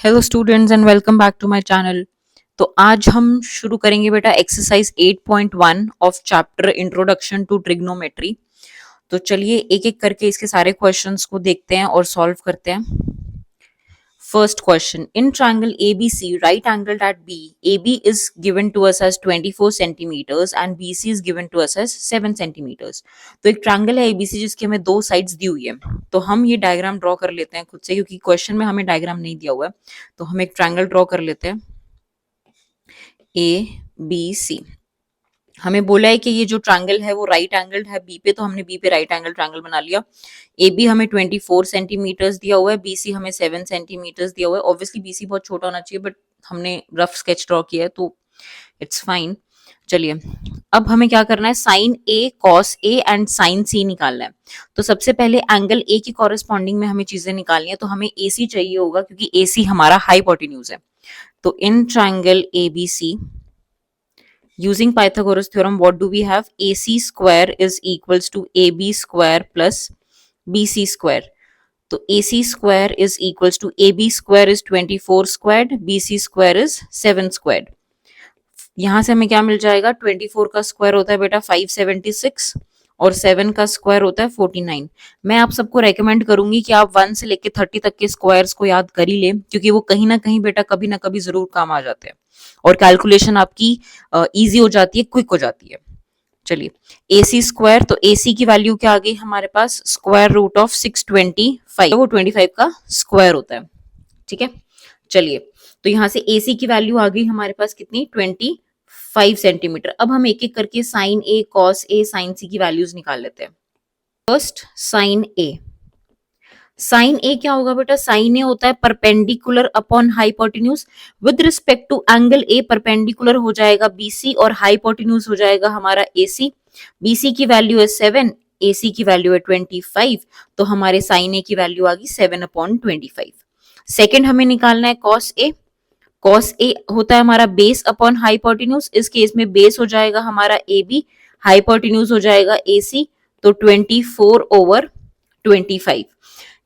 Hello students and welcome back to my channel. तो आज हम शुरू करेंगे बेटा exercise 8.1 of chapter introduction to trigonometry. तो चलिए एक एक करके इसके सारे क्वेश्चंस को देखते हैं और सॉल्व करते हैं। First question. In triangle ABC, right angled at B, AB is given to us as 24 centimeters and BC is given to us as 7 centimeters. तो एक ट्रायंगल है ABC जिसकी हमें दो साइड्स दी हुई है। तो हम ये डायग्राम ड्रॉ कर लेते हैं खुद से, क्योंकि क्वेश्चन में हमें डायग्राम नहीं दिया हुआ है। तो हम एक ट्रायंगल ड्रॉ कर लेते हैं ABC। हमें बोला है कि ये जो ट्रायंगल है वो राइट एंगल्ड है बी पे, तो हमने बी पे राइट एंगल ट्रायंगल बना लिया। ए बी हमें 24 सेंटीमीटर्स दिया हुआ है, बीसी हमें 7 सेंटीमीटर्स दिया हुआ है। ऑब्वियसली बीसी बहुत छोटा होना चाहिए, बट हमने रफ स्केच ड्रॉ किया है तो इट्स फाइन। चलिए अब हमें क्या करना है, sine A cos A and sine C निकालना है। तो सबसे पहले एंगल ए की कॉरेस्पॉन्डिंग में हमें चीजें निकालनी है, तो हमें ए सी चाहिए होगा क्योंकि ए सी हमारा हाइपोटेन्यूज है। तो in triangle A B C, using Pythagoras theorem, what do we have? AC square is equals to AB square plus BC square. तो AC square is equals to AB square is 24 squared, BC square is 7 squared. यहाँ से हमें क्या मिल जाएगा, 24 का square होता है बेटा 576 और 7 का स्क्वायर होता है 49। मैं आप सबको रेकमेंड करूंगी कि आप 1 से लेके 30 तक के स्क्वायर्स को याद कर ही लें, क्योंकि वो कहीं ना कहीं बेटा कभी ना कभी जरूर काम आ जाते हैं और कैलकुलेशन आपकी इजी हो जाती है, क्विक हो जाती है। चलिए AC स्क्वायर, तो AC की वैल्यू क्या आ गई हमारे पास, स्क्वायर रूट ऑफ 625, वो 25 का स्क्वायर होता है। ठीक है, चलिए तो यहाँ से AC की वैल्यू आ गई हमारे पास कितनी, 25 सेंटीमीटर। अब हम एक एक करके sine A cos A sine C की वैल्यूज निकाल लेते हैं। First sine A, sine A क्या होगा बेटा, साइन ए होता है perpendicular upon hypotenuse. With respect to angle A perpendicular हो जाएगा बीसी और हाइपोटेन्यूज हो जाएगा हमारा एसी। बीसी की वैल्यू है 7, एसी की वैल्यू है 25, तो हमारे साइन ए की वैल्यू आ गई 7/25। सेकेंड हमें निकालना है कॉस ए। कॉस ए होता है हमारा बेस अपॉन हाइपोटेन्यूज, इस केस में बेस हो जाएगा हमारा ए बी, हाइपोटेन्यूज हो जाएगा ए सी, तो 24/25।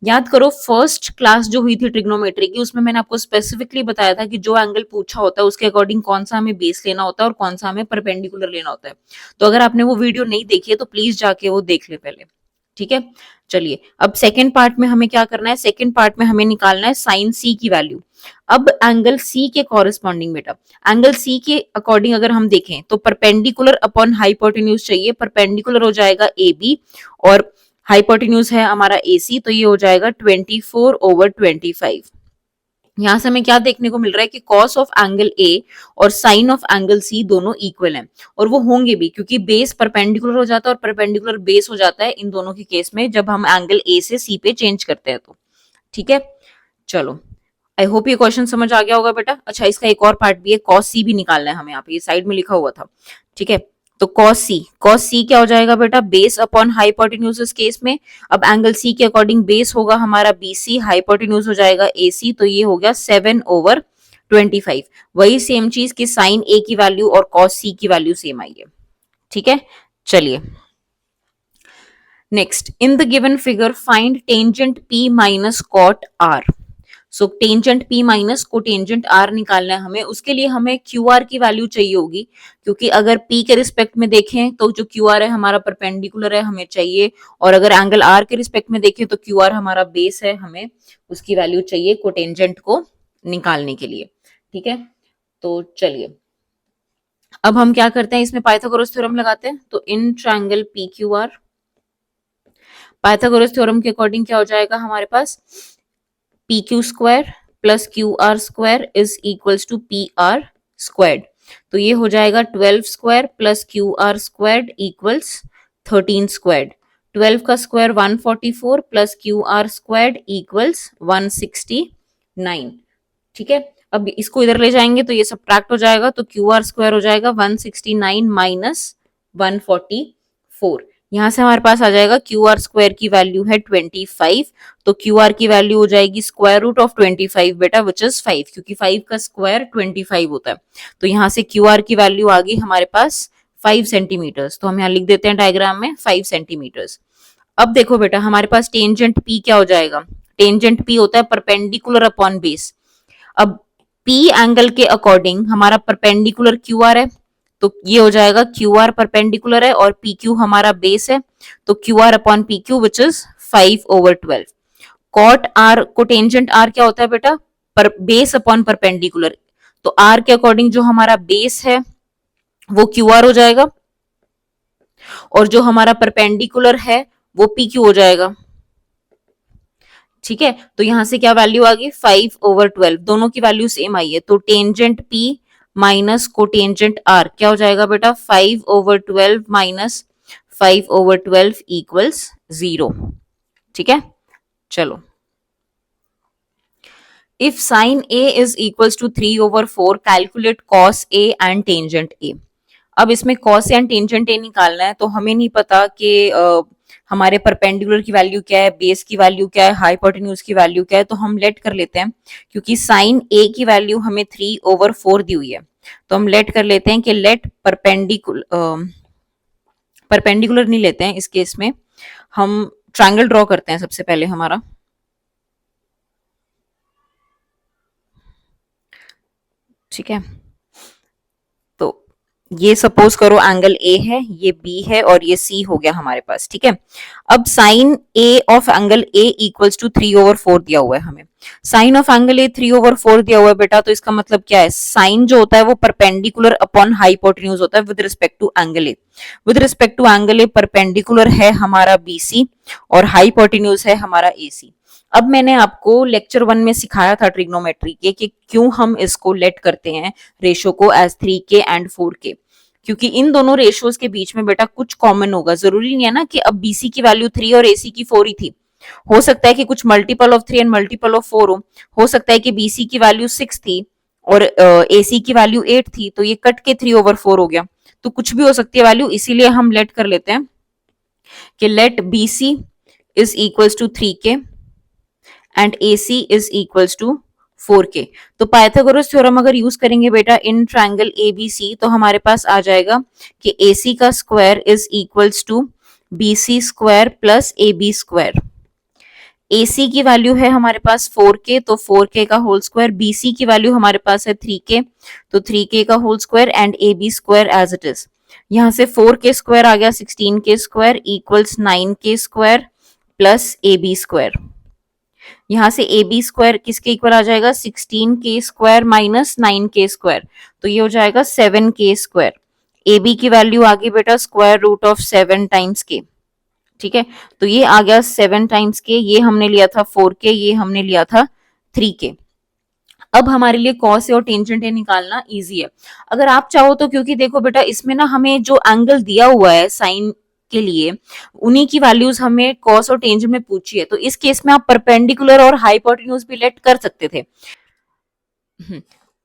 याद करो फर्स्ट क्लास जो हुई थी ट्रिग्नोमेट्री की, उसमें मैंने आपको स्पेसिफिकली बताया था कि जो एंगल पूछा होता है उसके अकॉर्डिंग कौन सा हमें बेस लेना होता है और कौन सा हमें परपेंडिकुलर लेना होता है। तो अगर आपने वो वीडियो नहीं देखी है तो प्लीज जाके वो देख ले पहले। ठीक है, चलिए अब सेकेंड पार्ट में हमें क्या करना है, सेकेंड पार्ट में हमें निकालना है साइन सी की वैल्यू। अब एंगल सी के कॉरेस्पॉन्डिंग बेटा, एंगल सी के अकॉर्डिंग अगर हम देखें तो परपेंडिकुलर अपॉन हाइपोटेन्यूज चाहिए, परपेंडिकुलर हो जाएगा ए बी और हाइपोटेन्यूज है हमारा AC, तो ये हो जाएगा 24/25। यहां से हमें क्या देखने को मिल रहा है कि कॉस ऑफ एंगल A और साइन ऑफ एंगल C दोनों इक्वल हैं, और वो होंगे भी क्योंकि बेस परपेंडिकुलर हो जाता है और परपेंडिकुलर बेस हो जाता है इन दोनों के केस में जब हम एंगल A से C पे चेंज करते हैं। तो ठीक है, चलो आई होप ये क्वेश्चन समझ आ गया होगा बेटा। अच्छा इसका एक और पार्ट भी है, कॉस सी भी निकालना है हमें, यहाँ पे ये साइड में लिखा हुआ था। ठीक है, तो कॉस सी क्या हो जाएगा बेटा, बेस अपॉन हाइपोटेन्यूज इस केस में। अब एंगल सी के अकॉर्डिंग बेस होगा हमारा BC, हाइपोटेन्यूज हो जाएगा AC, तो ये हो गया 7/25। वही सेम चीज कि साइन A की वैल्यू और कॉस सी की वैल्यू सेम आई है। ठीक है, चलिए next, in the given figure find tangent P minus cot R। So tangent P minus cotangent R निकालना है हमें, उसके लिए हमें QR की वैल्यू चाहिए होगी, क्योंकि अगर P के रिस्पेक्ट में देखें तो जो QR है हमारा परपेंडिकुलर है, हमें चाहिए, और अगर एंगल R के रिस्पेक्ट में देखें तो QR हमारा बेस है, हमें उसकी वैल्यू चाहिए कोटेंजेंट को निकालने के लिए। ठीक है, तो चलिए अब हम क्या करते हैं, इसमें पाइथागोरस थ्योरम लगाते हैं। तो in triangle PQR, Pythagoras theorem के अकॉर्डिंग क्या हो जाएगा हमारे पास, PQ square plus QR square is equals to PR squared. तो ये हो जाएगा 12 square plus QR squared equals 13 squared. 12 का square 144 plus QR squared equals 169। ठीक है, अब इसको इधर ले जाएंगे तो ये सब्ट्रैक्ट हो जाएगा, तो QR स्क्वायर हो जाएगा 169 माइनस 144। यहां से हमारे पास आ जाएगा QR स्क्वायर की वैल्यू है 25, तो QR की वैल्यू हो जाएगी स्क्वायर रूट ऑफ 25 बेटा, विच इज 5, क्योंकि 5 का स्क्वायर 25 होता है। तो यहाँ से QR की वैल्यू आ गई हमारे पास 5 सेंटीमीटर्स, तो हम यहाँ लिख देते हैं डायग्राम में 5 सेंटीमीटर्स। अब देखो बेटा हमारे पास टेंजेंट P क्या हो जाएगा, टेंजेंट P होता है परपेंडिकुलर अपॉन बेस। अब P एंगल के अकॉर्डिंग हमारा परपेंडिकुलर क्यू आर है, तो ये हो जाएगा क्यू आर परपेंडिकुलर है और पी क्यू हमारा बेस है, तो Q R upon P Q which is 5/12। Cot R को टेंजेंट आर क्या होता है बेटा, पर बेस अपॉन परपेंडिकुलर, तो आर के अकॉर्डिंग जो हमारा बेस है वो क्यू आर हो जाएगा और जो हमारा परपेंडिकुलर है वो पी क्यू हो जाएगा। ठीक है, तो यहां से क्या वैल्यू आ गई 5/12, दोनों की वैल्यू सेम आई है, तो tangent P minus cotangent R क्या हो जाएगा बेटा 5/12 माइनस 5/12 इक्वल्स 0। ठीक है, चलो if sine A is equals to 3/4 calculate cos A and tangent A. अब इसमें कॉस एंड टेंजेंट ए निकालना है, तो हमें नहीं पता कि हमारे परपेंडिकुलर की वैल्यू क्या है, बेस की वैल्यू क्या है, हाइपोटेन्यूज की वैल्यू क्या है, तो हम लेट कर लेते हैं, क्योंकि साइन ए की वैल्यू हमें 3/4 दी हुई है, तो हम लेट कर लेते हैं कि लेट परपेंडिकुलर नहीं लेते हैं इस केस में, हम ट्रायंगल ड्रॉ करते हैं सबसे पहले हमारा। ठीक है, तो ये सपोज करो एंगल ए है, ये बी है और ये सी हो गया हमारे पास। ठीक है, अब sine A of angle A equals to 3/4 दिया हुआ है हमें, साइन ऑफ एंगल ए 3/4 दिया हुआ है बेटा, तो इसका मतलब क्या है, साइन जो होता है वो परपेंडिकुलर अपॉन हाइपोटेन्यूज होता है with respect to angle A, with respect to angle A perpendicular है हमारा बीसी और हाइपोटेन्यूज है हमारा एसी। अब मैंने आपको लेक्चर 1 में सिखाया था ट्रिग्नोमेट्री के कि क्यों हम इसको लेट करते हैं रेशो को एज 3k एंड 4k, क्योंकि इन दोनों रेशियोज के बीच में बेटा कुछ कॉमन होगा, जरूरी नहीं है ना कि अब बीसी की वैल्यू 3 और एसी की 4 ही थी, हो सकता है कि कुछ multiple of 3 and multiple of 4 हो सकता है कि बीसी की वैल्यू 6 थी और एसी की वैल्यू 8 थी, तो ये कट के 3/4 हो गया, तो कुछ भी हो सकती है वैल्यू, इसीलिए हम लेट कर लेते हैं कि let BC is equals to 3k and AC is equals to 4k। तो पाइथागोरस थ्योरम अगर यूज करेंगे बेटा इन ट्रायंगल ABC, तो हमारे पास आ जाएगा कि AC का square is equals to BC square plus AB square. AC की वैल्यू है हमारे पास 4k, तो 4k का होल स्क्वायर, BC की वैल्यू हमारे पास है 3k, तो 3k का whole square and AB square as it is. यहां से 4k स्क्वायर आ गया 16k square equals 9k square plus AB square. यहाँ से ए बी स्क्वायर किसके इक्वल आ जाएगा 16k square minus 9k square, तो ये हो जाएगा 7k स्क्वायर। ए बी की वैल्यू आ गई बेटा स्क्वायर रूट ऑफ 7 टाइम्स के। ठीक है, तो ये आ गया 7 टाइम्स के, ये हमने लिया था 4k, ये हमने लिया था 3k। अब हमारे लिए कॉस और टेंजेंट निकालना इजी है अगर आप चाहो तो, क्योंकि देखो बेटा इसमें ना हमें जो एंगल दिया हुआ है साइन के लिए उन्हीं की वैल्यूज हमें कॉस और टेंजेंट में पूछी है, तो इस केस में आप परपेंडिकुलर और हाइपोटेन्यूज भी लेट कर सकते थे।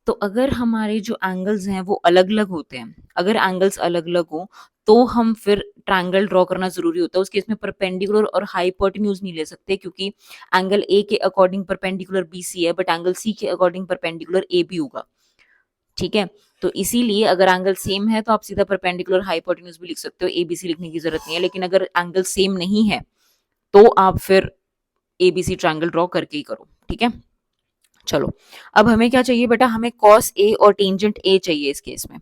तो अगर हमारे जो एंगल्स हैं वो अलग अलग होते हैं, अगर एंगल्स अलग अलग हो तो हम फिर ट्रायंगल ड्रॉ करना जरूरी होता है, उस केस में परपेंडिकुलर और हाइपोटेन्यूज नहीं ले सकते, क्योंकि एंगल ए के अकॉर्डिंग परपेंडिकुलर बी सी है बट एंगल सी के अकॉर्डिंग परपेंडिकुलर ए बी होगा। ठीक है, तो इसीलिए अगर एंगल सेम है तो आप सीधा परपेंडिकुलर हाइपोटेन्यूज भी लिख सकते हो, एबीसी लिखने की जरूरत नहीं है, लेकिन अगर एंगल सेम नहीं है तो आप फिर एबीसी ट्रायंगल ड्रॉ करके ही करो। ठीक है, चलो अब हमें क्या चाहिए बेटा, हमें कॉस ए और टेंजेंट ए चाहिए इस केस में।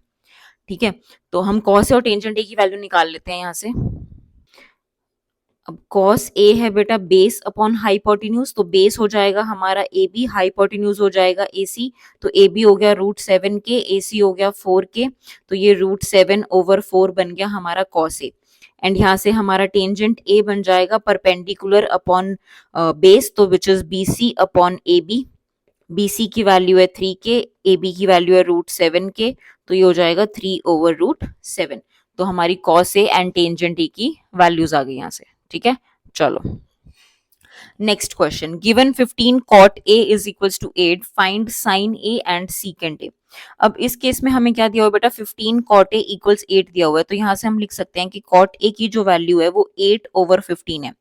ठीक है, तो हम कॉस ए और टेंजेंट ए की वैल्यू निकाल लेते हैं यहाँ से। अब कॉस ए है बेटा बेस अपॉन हाइपोटेन्यूज, तो बेस हो जाएगा हमारा ए बी, हाइपोटेन्यूज हो जाएगा ए सी, तो ए बी हो गया √7k, ए सी हो गया 4k, तो ये √7/4 बन गया हमारा कॉस ए। एंड यहाँ से हमारा टेंजेंट ए बन जाएगा परपेंडिकुलर अपॉन बेस, तो which is B C upon A B, B C की वैल्यू है 3k, ए बी की वैल्यू है √7k, तो ये हो जाएगा 3/√7। तो हमारी कॉस ए एंड टेंजेंट ए की वैल्यूज आ गई यहाँ से। ठीक है, चलो next question, given 15 cot a is equals to 8, find sin a and secant a। अब इस केस में हमें क्या दिया हुआ बेटा 15 cot a equals 8 दिया हुआ है, तो यहाँ से हम लिख सकते हैं कि cot a की जो वैल्यू है वो 8/15 है।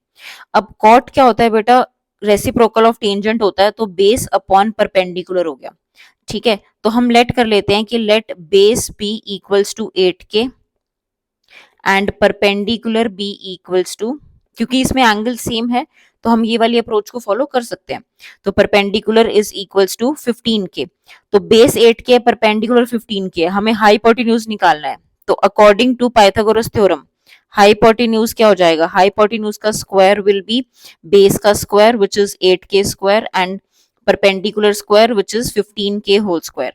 अब cot क्या होता है बेटा, रेसिप्रोकल ऑफ टेंजेंट होता है, तो बेस अपॉन परपेंडिकुलर हो गया। ठीक है, तो हम लेट कर लेते हैं कि let base B equals to 8k and perpendicular B equals to, क्योंकि इसमें एंगल सेम है तो हम ये वाली अप्रोच को फॉलो कर सकते हैं। तो perpendicular is equals to 15k, तो बेस 8k परपेंडिकुलर 15k, हमें हाइपोटेन्यूज निकालना है। तो according to Pythagoras theorem hypotenuse क्या हो जाएगा, हाइपोटेन्यूज का स्क्वायर विल बी बेस का square which is 8k square and perpendicular square which is 15k whole square.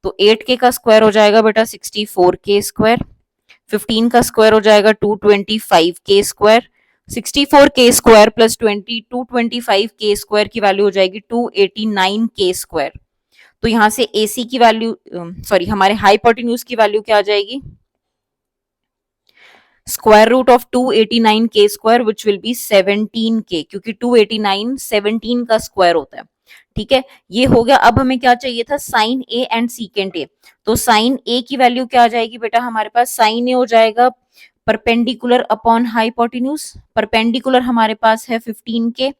तो 8k का स्क्वायर हो जाएगा बेटा 64k स्क्वायर, 15 का स्क्वायर हो जाएगा 225k square, 64k square plus 225k square की वैल्यू हो जाएगी 289k स्क्वायर। तो यहां से AC की वैल्यू सॉरी हमारे हाइपोटेन्यूज की वैल्यू क्या आ जाएगी, square root of 289k square which will be 17k, क्योंकि 289 17 का स्क्वायर होता है। ठीक है, ये हो गया। अब हमें क्या चाहिए था, sine A and secant A. तो साइन ए की वैल्यू क्या आ जाएगी बेटा हमारे पास, साइन ए हो जाएगा परपेंडिकुलर अपॉन हाइपोटेन्यूज। परपेंडिकुलर हमारे पास है 15k,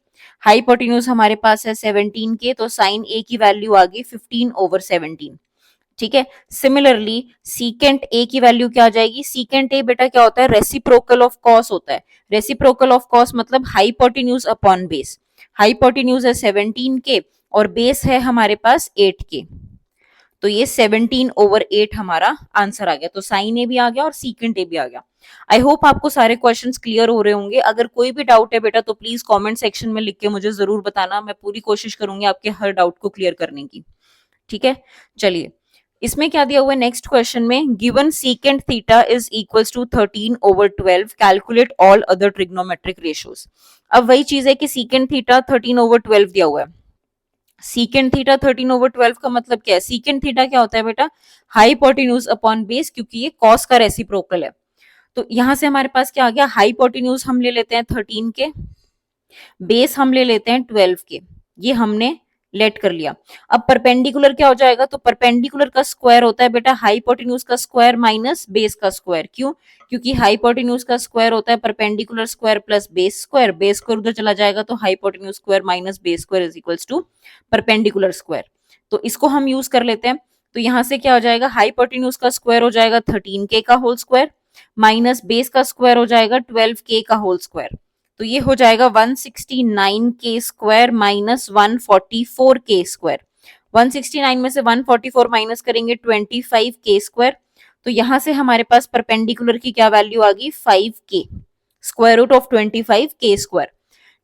हाइपोटेन्यूज हमारे पास है 17k, तो साइन ए की वैल्यू आ गई 15/17। ठीक है, सिमिलरली सीकेंट ए की वैल्यू क्या आ जाएगी, सीकेंट ए बेटा क्या होता है, रेसिप्रोकल ऑफ कॉस होता है। रेसिप्रोकल ऑफ कॉस मतलब हाइपोटेन्यूज अपॉन बेस। हाइपोटेन्यूज है 17k और बेस है हमारे पास 8k, तो ये 17/8 हमारा आंसर आ गया। तो साइन ए भी आ गया और सीकेंट ए भी आ गया। आई होप आपको सारे क्वेश्चंस क्लियर हो रहे होंगे। अगर कोई भी डाउट है बेटा तो प्लीज कमेंट सेक्शन में लिख के मुझे जरूर बताना, मैं पूरी कोशिश करूंगी आपके हर डाउट को क्लियर करने की। ठीक है, चलिए इसमें क्या दिया हुआ है नेक्स्ट क्वेश्चन में, given secant theta is equals to 13/12, calculate all other trigonometric ratios. अब वही चीज है कि सीकेंट थीटा 13/12 दिया हुआ है। सीकेंट थीटा 13/12 का मतलब क्या है, सीकेंट थीटा क्या होता है बेटा, हाइपोटेन्यूज अपॉन बेस, क्योंकि ये कॉस का रेसिप्रोकल है। तो यहां से हमारे पास क्या आ गया, हाइपोटेन्यूज हम ले लेते हैं 13 के, बेस हम ले लेते हैं 12 के, ये हमने लेट कर लिया। अब परपेंडिकुलर क्या हो जाएगा, तो परपेंडिकुलर का स्क्वायर होता है बेटा हाइपोटेन्यूज का स्क्वायर माइनस बेस का स्क्वायर। क्यों, क्योंकि हाइपोटेन्यूज का स्क्वायर होता है perpendicular square plus base square, base square उधर चला जाएगा तो hypotenuse square minus base square is equals to perpendicular square. तो इसको हम यूज कर लेते हैं। तो यहां से क्या हो जाएगा, हाइपोटेन्यूज का स्क्वायर हो जाएगा 13k का होल स्क्वायर माइनस बेस का स्क्वायर हो जाएगा 12k का होल स्क्वायर। तो ये हो जाएगा 169k square minus 144k square. 169 में से 144 माइनस करेंगे 25k स्क्वायर। तो यहां से हमारे पास परपेंडिकुलर की क्या वैल्यू आ गई, 5k, square root of 25k square.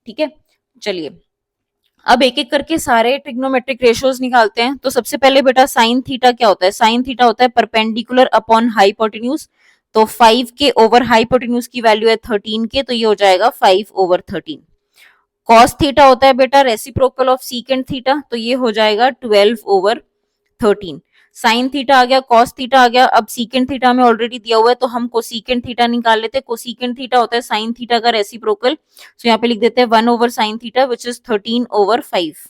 ठीक है, चलिए अब एक एक करके सारे ट्रिग्नोमेट्रिक रेशियोज निकालते हैं। तो सबसे पहले बेटा साइन थीटा क्या होता है, साइन थीटा होता है परपेंडिकुलर अपॉन हाइपोटेन्यूज। तो 5k ओवर हाइपोटेन्यूज की वैल्यू है 13k, तो ये हो जाएगा 5/13। कॉस थीटा होता है बेटा रेसिप्रोकल ऑफ सीकेंट थीटा, तो ये हो जाएगा 12/13। साइन थीटा आ गया, कॉस थीटा आ गया। अब सीकेंट थीटा में ऑलरेडी दिया हुआ है तो हम कोसीकेंट थीटा निकाल लेते हैं। कोसीकेंट थीटा होता है साइन थीटा का रेसिप्रोकल, तो यहाँ पे लिख देते हैं 1/sin थीटा विच इज 13/5।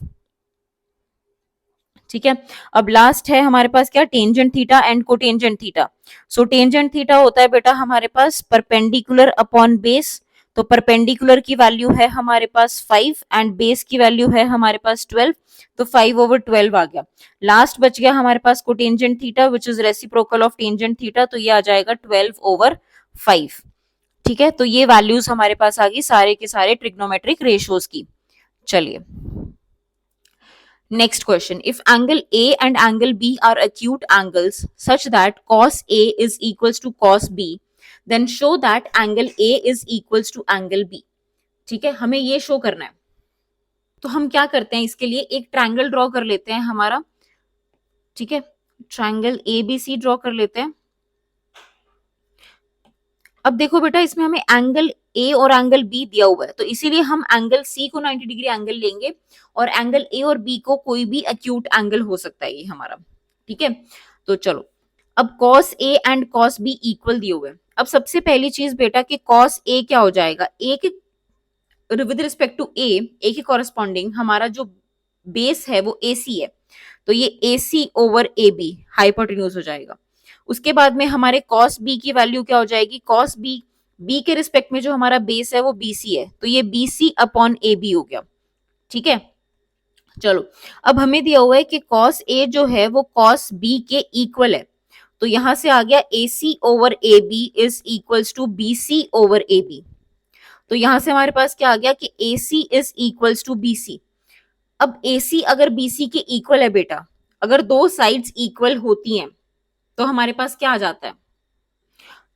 ठीक है, अब लास्ट है हमारे पास क्या, tangent theta and cotangent theta. So tangent theta होता है बेटा हमारे पास परपेंडिकुलर अपॉन बेस। तो परपेंडिकुलर की वैल्यू है हमारे पास 5 एंड बेस की वैल्यू है हमारे पास 12, तो 5/12 आ गया। लास्ट बच गया हमारे पास cotangent theta which is reciprocal of tangent theta, तो ये आ जाएगा 12/5। ठीक है, तो ये वैल्यूज हमारे पास आ गई सारे के सारे ट्रिग्नोमेट्रिक रेशियोज की। चलिए next question, if angle A and angle B are acute angles such that cos A is equals to cos B, then show that angle A is equals to angle B। ठीक है, हमें ये show करना है। तो हम क्या करते हैं, इसके लिए एक ट्रायंगल ड्रॉ कर लेते हैं हमारा। ठीक है, ट्रायंगल ABC ड्रॉ कर लेते हैं। अब देखो बेटा इसमें हमें एंगल ए और एंगल बी दिया हुआ है, तो इसीलिए हम एंगल सी को 90 डिग्री एंगल लेंगे और एंगल ए और बी को कोई भी एक्यूट एंगल हो सकता है ये हमारा। ठीक है, तो चलो अब cos A and cos B equal दिए हुए हैं। अब सबसे पहली चीज बेटा कि cos A क्या हो जाएगा, A के विद रिस्पेक्ट टू ए के कॉरेस्पॉन्डिंग हमारा जो बेस है वो AC है, तो ये AC ओवर AB हाइपोटेन्यूज हो जाएगा। उसके बाद में हमारे cos B की वैल्यू क्या हो जाएगी, cos B के रिस्पेक्ट में जो हमारा बेस है वो BC है, तो ये BC अपॉन AB हो गया। ठीक है, चलो अब हमें दिया हुआ है कि cos A जो है वो cos B के इक्वल है, तो यहां से आ गया AC over AB is equals to BC over AB। तो यहां से हमारे पास क्या आ गया कि AC is equals to BC। अब AC अगर BC के इक्वल है बेटा, अगर दो साइड्स इक्वल होती हैं तो हमारे पास क्या आ जाता है,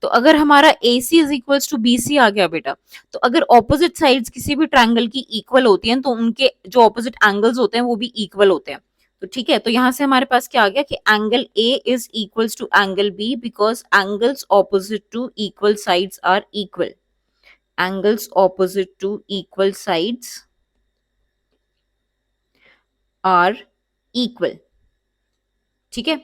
तो अगर हमारा AC is equals to BC आ गया बेटा, तो अगर ऑपोजिट साइड्स किसी भी ट्रायंगल की इक्वल होती हैं तो उनके जो ऑपोजिट एंगल्स होते हैं वो भी इक्वल होते हैं। तो ठीक है, तो यहां से हमारे पास क्या आ गया कि angle A is equals to angle B because angles opposite to equal sides are equal. Angles opposite to equal sides are equal. ठीक है,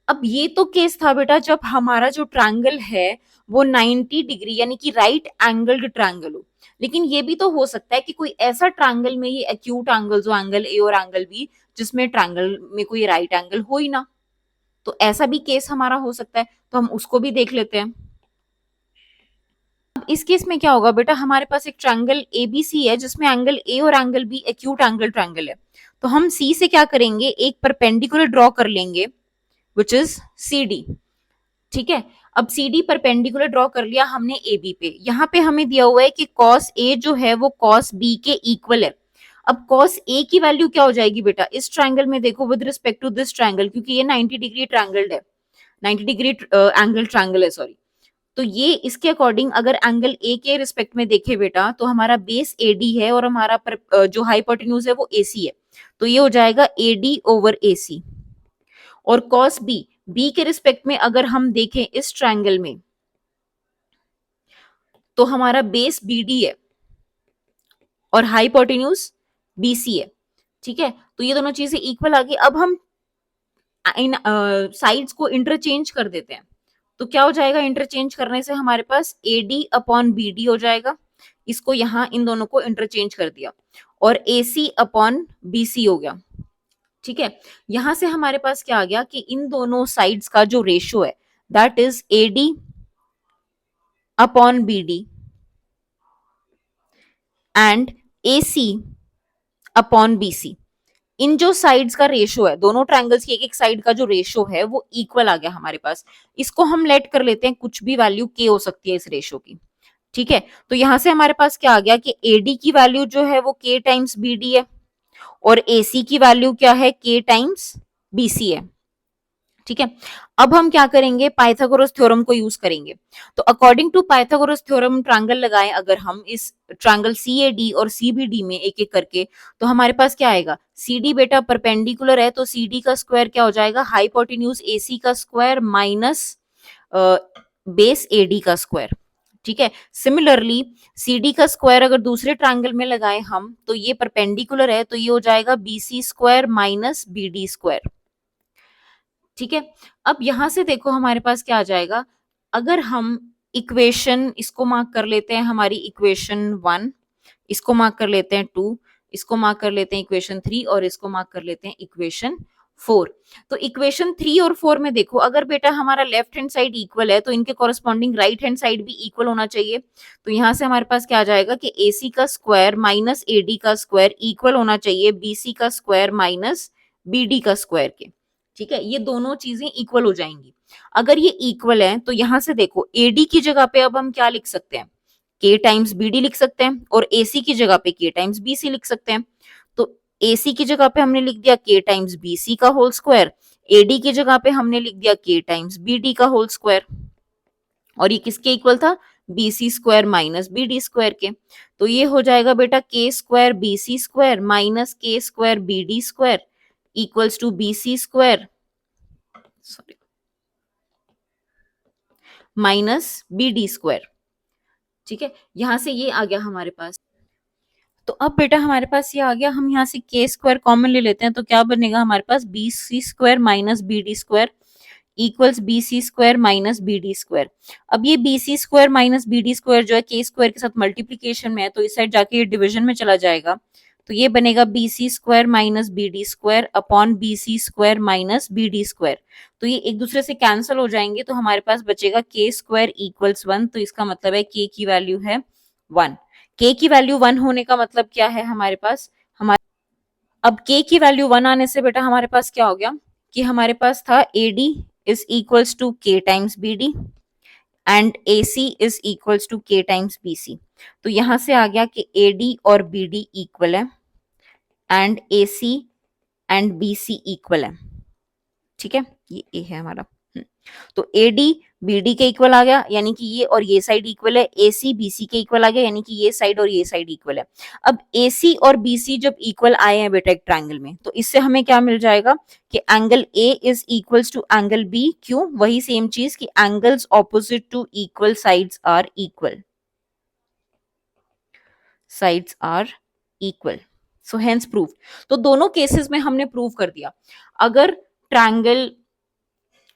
अब ये तो केस था बेटा जब हमारा जो ट्रायंगल है वो 90 डिग्री यानी कि राइट एंगल्ड ट्रायंगल हो। लेकिन ये भी तो हो सकता है कि कोई ऐसा ट्रायंगल में ये एक्यूट एंगल्स हो, एंगल ए और एंगल बी, जिसमें ट्रायंगल में कोई राइट एंगल हो ही ना। तो ऐसा भी केस हमारा हो सकता है, तो हम उसको भी देख लेते हैं। अब इस केस में क्या होगा बेटा, हमारे पास एक ट्रायंगल एबीसी है जिसमें एंगल ए और angle B acute angle triangle है। तो हम सी से क्या करेंगे, एक परपेंडिकुलर ड्रॉ कर लेंगे विच इज CD। ठीक है, अब CD परपेंडिकुलर ड्रॉ कर लिया हमने AB पे। यहाँ पे हमें दिया हुआ है कि cos A जो है वो cos B के इक्वल है। अब cos A की वैल्यू क्या हो जाएगी बेटा, इस ट्रायंगल में देखो with respect to this triangle, क्योंकि ये 90 डिग्री ट्रायंगल है, 90 डिग्री एंगल ट्रायंगल है, सॉरी। तो ये इसके अकॉर्डिंग अगर एंगल A के रिस्पेक्ट में देखे बेटा, तो हमारा बेस AD है और हमारा जो हाइपोटेन्यूज है वो AC है। तो ये हो जाएगा AD ओवर AC। और cos B के रिस्पेक्ट में अगर हम देखें इस ट्रायंगल में, तो हमारा बेस BD है और हाइपोटेन्यूज BC है। ठीक है, तो ये दोनों चीजें इक्वल आ गई। अब हम इन साइड्स को इंटरचेंज कर देते हैं। तो क्या हो जाएगा, इंटरचेंज करने से हमारे पास AD अपॉन BD हो जाएगा। इसको यहां इन दोनों को इंटरचेंज कर दिया और AC अपॉन BC हो गया। ठीक है, यहां से हमारे पास क्या आ गया कि इन दोनों साइड्स का जो रेशियो है that is AD upon BD and AC upon BC। इन जो साइड्स का रेशियो है, दोनों ट्रायंगल्स की एक एक साइड का जो रेशियो है वो इक्वल आ गया हमारे पास। इसको हम लेट कर लेते हैं, कुछ भी वैल्यू K हो सकती है इस रेशियो की। ठीक है, तो यहां से हमारे पास क्या आ गया कि AD की वैल्यू जो है वो K टाइम्स BD है और AC की वैल्यू क्या है, K टाइम्स BC है। ठीक है, अब हम क्या करेंगे, पाइथागोरस थ्योरम को यूज करेंगे। तो according to Pythagoras theorem triangle लगाएं अगर हम इस ट्रायंगल CAD और CBD में एक एक करके, तो हमारे पास क्या आएगा, CD बेटा परपेंडिकुलर है तो CD का स्क्वायर क्या हो जाएगा, हाइपोटेन्यूज AC का स्क्वायर माइनस बेस AD का स्क्वायर। ठीक है, सिमिलरली CD का स्क्वायर अगर दूसरे ट्रायंगल में लगाएं हम, तो ये परपेंडिकुलर है तो ये हो जाएगा BC square minus BD square. ठीक है, अब यहां से देखो हमारे पास क्या आ जाएगा, अगर हम इक्वेशन इसको मार्क कर लेते हैं, हमारी इक्वेशन 1, इसको मार्क कर लेते हैं 2, इसको मार्क कर लेते हैं इक्वेशन 3 और इसको मार्क कर लेते हैं इक्वेशन 4। तो इक्वेशन 3 और 4 में देखो, अगर बेटा हमारा लेफ्ट हैंड साइड इक्वल है तो इनके कॉरेस्पॉन्डिंग राइट हैंड साइड भी इक्वल होना चाहिए। तो यहां से हमारे पास क्या आ जाएगा कि AC का स्क्वायर माइनस AD का स्क्वायर इक्वल होना चाहिए BC का स्क्वायर माइनस BD का स्क्वायर के। ठीक है, ये दोनों चीजें इक्वल हो जाएंगी। अगर ये इक्वल है तो यहां से देखो AD की जगह पे अब हम क्या लिख सकते हैं, K टाइम्स BD लिख सकते हैं और AC की जगह पे K टाइम्स BC लिख सकते हैं। तो AC की जगह पे हमने लिख दिया K टाइम्स BC का होल स्क्वायर, AD की जगह पे हमने लिख दिया K टाइम्स BD का होल स्क्वायर। और ये किसके इक्वल था, BC square minus BD square के। तो ये हो जाएगा बेटा K square BC square minus K square BD square equals to BC square sorry minus BD square. ठीक है, यहां से ये आ गया हमारे पास। तो अब बेटा हमारे पास ये आ गया, हम यहाँ से K स्क्वायर कॉमन ले लेते हैं तो क्या बनेगा हमारे पास, BC square minus BD square equals BC square minus BD square. अब ये BC square minus BD square जो है K स्क्वायर के साथ मल्टीप्लीकेशन में है तो इस साइड जाके ये डिवीजन में चला जाएगा। तो ये बनेगा BC square minus BD square upon BC square minus BD square. तो ये एक दूसरे से कैंसिल हो जाएंगे तो हमारे पास बचेगा K स्क्वायर इक्वल्स 1। तो इसका मतलब है K की वैल्यू है 1। K की वैल्यू 1 होने का मतलब क्या है हमारे पास, हमारे अब K की वैल्यू 1 आने से बेटा हमारे पास क्या हो गया कि हमारे पास था AD is equals to K times BD। And AC is equals to K times BC। तो यहां से आ गया कि AD और BD इक्वल है and AC and BC equal है। ठीक है, ये A है हमारा। तो AD BD के इक्वल आ गया, यानी कि ये और ये साइड इक्वल है। AC BC के इक्वल आ गया, यानी कि ये साइड और ये साइड इक्वल है। अब AC और BC जब इक्वल आए हैं बेटा एक ट्रायंगल में, तो इससे हमें क्या मिल जाएगा कि angle A is equals to angle B। क्यों? वही सेम चीज कि angles opposite to equal sides are equal, sides are equal, so hence prove. तो दोनों केसेस में हमने प्रूव कर दिया। अगर ट्रायंगल